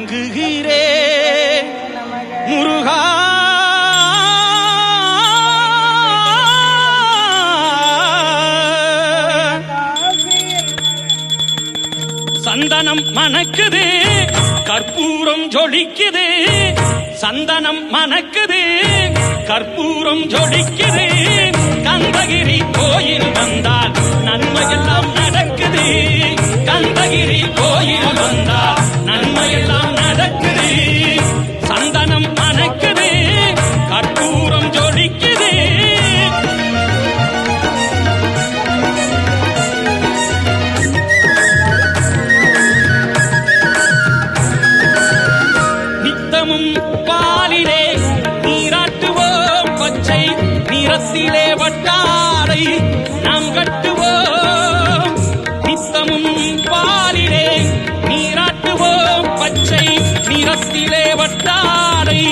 வணங்குகிறேன் முருகா. சந்தனம் மணக்குது, கற்பூரம் ஜொலிக்குது. சந்தனம் மணக்குது, கற்பூரம் ஜொலிக்குது. கந்தகிரி கோயில் வந்தால் நன்மையெல்லாம் நடக்குது. கந்தகிரி கோயில் வந்தால் நன்மையெல்லாம் நடக்குது. சந்தனம் மணக்குது, கற்பூரம் ஜொலிக்குது. நித்தமும் பாலிலே நீராட்டுவோம், பச்சை நிறத்திலே வட்டாரை நாம் கட்டுவோம். நித்தமும் பாலிலே நீராட்டுவோம், பச்சை நிறத்திலே வட்டாரை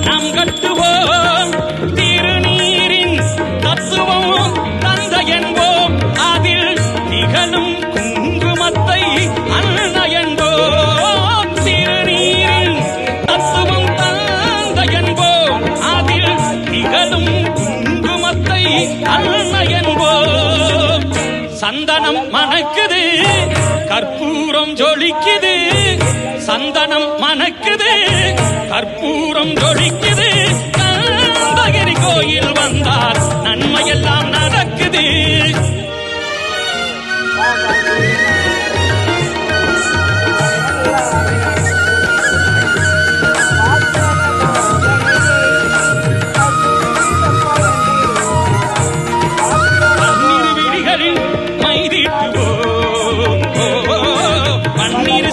நாம் கட்டுவோம். திருநீரின் தத்துவம் தந்த என்போம், அதில் திகழும் குங்குமத்தை அன்ன என்போம். திருநீரின் தத்துவம் தந்த என்போம், அதில் திகழும் குங்குமத்தை அன்ன என்போம். சந்தனம் மணக்குது, கற்பூரம் ஜொலிக்குது. சந்தனம் மணக்குது, கற்பூரம் ஜொலிக்குது. கந்தகிரி கோயில் வந்தால் நன்மையெல்லாம் நடக்குது.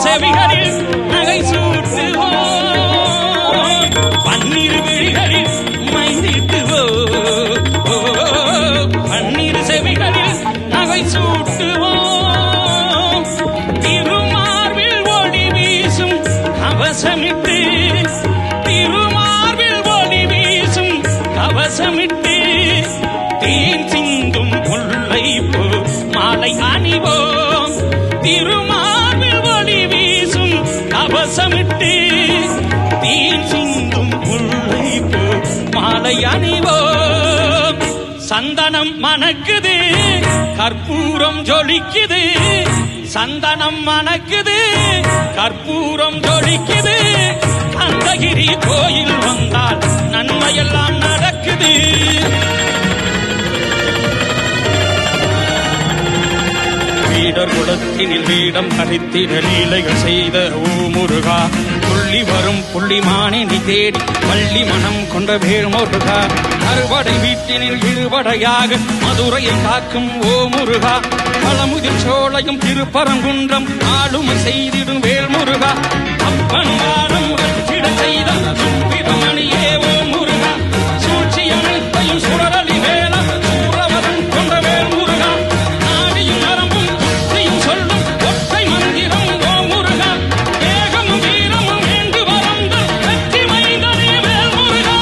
செவிகளில் நகை சூட்டுவோம், பன்னீர் விழிகளில் மைந்திட்டுவோம். பன்னீர் செவிகளில் நகை சூட்டுவோம். திருமார்பில் ஒளி வீசும் கவசமிட்டு, திருமார்பில் ஒளி வீசும் கவசமிட்டு. தேன் சிந்தும் முல்லை போ மாலை அணிவோம். திருமார்பில் ஒளி வீசும் கவசமிட்டு, தேன் சிந்தும் முல்லை போ மாலை அணிவோம். சந்தனம் மணக்குது, கற்பூரம் ஜொலிக்குது. சந்தனம் மணக்குது, கற்பூரம் ஜொலிக்குது. கந்தகிரி கோயில் வந்தால் நன்மையெல்லாம் நடக்குது. வீடர் குலத்தினில் வீடம் கழித்திட லீலைகள் செய்த ஓ முருகா. புள்ளி வரும் புள்ளிமானி தேடி பள்ளி மனம் கொண்ட வேல் முருகா. அறுபடை வீட்டினில் இருபடையாக மதுரையை காக்கும் ஓ முருகா. பழமுதிர் சோலையும் திருப்பரங்குன்றம் ஆளுமை செய்திடும் வேல் முருகா. அப்பன் வானம் வச்சிட செய்த சுப்பிரமணியே ஓ முருகா. சூழ்ச்சி அனைத்தையும் சுடரளி வேல சூரவதன் கொண்ட வேல் முருகா. நாடியும் நரம்பும் புத்தியும் சொல்லும் ஒற்றை மந்திரம் ஓ முருகா. வேகமும் வீரமும் வேண்டு வரந்த வெற்றி மைந்தனே வேல் முருகா.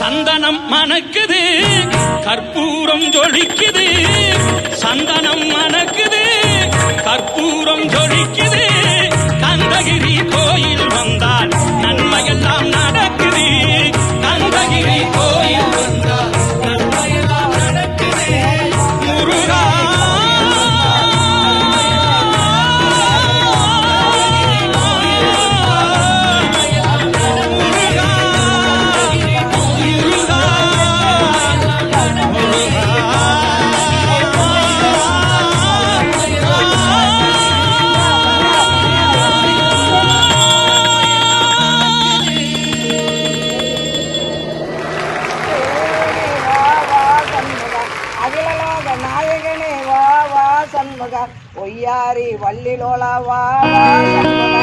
சந்தனம் மணக்குது, கற்பூரம் ஜொலிக்குது. சந்தனம் மணக்குது, கற்பூரம் ஜொலிக்குது. கந்தகிரி கோயில் வந்தால் நன்மையெல்லாம் நடக்குது. கந்தகிரி கோயில் வந்தால் நன்மையெல்லாம் நடக்குது. முருகா நாயகனே வா வா சண்முக. ஒய்யாரி வள்ளிலோலா வா வா சண்முக.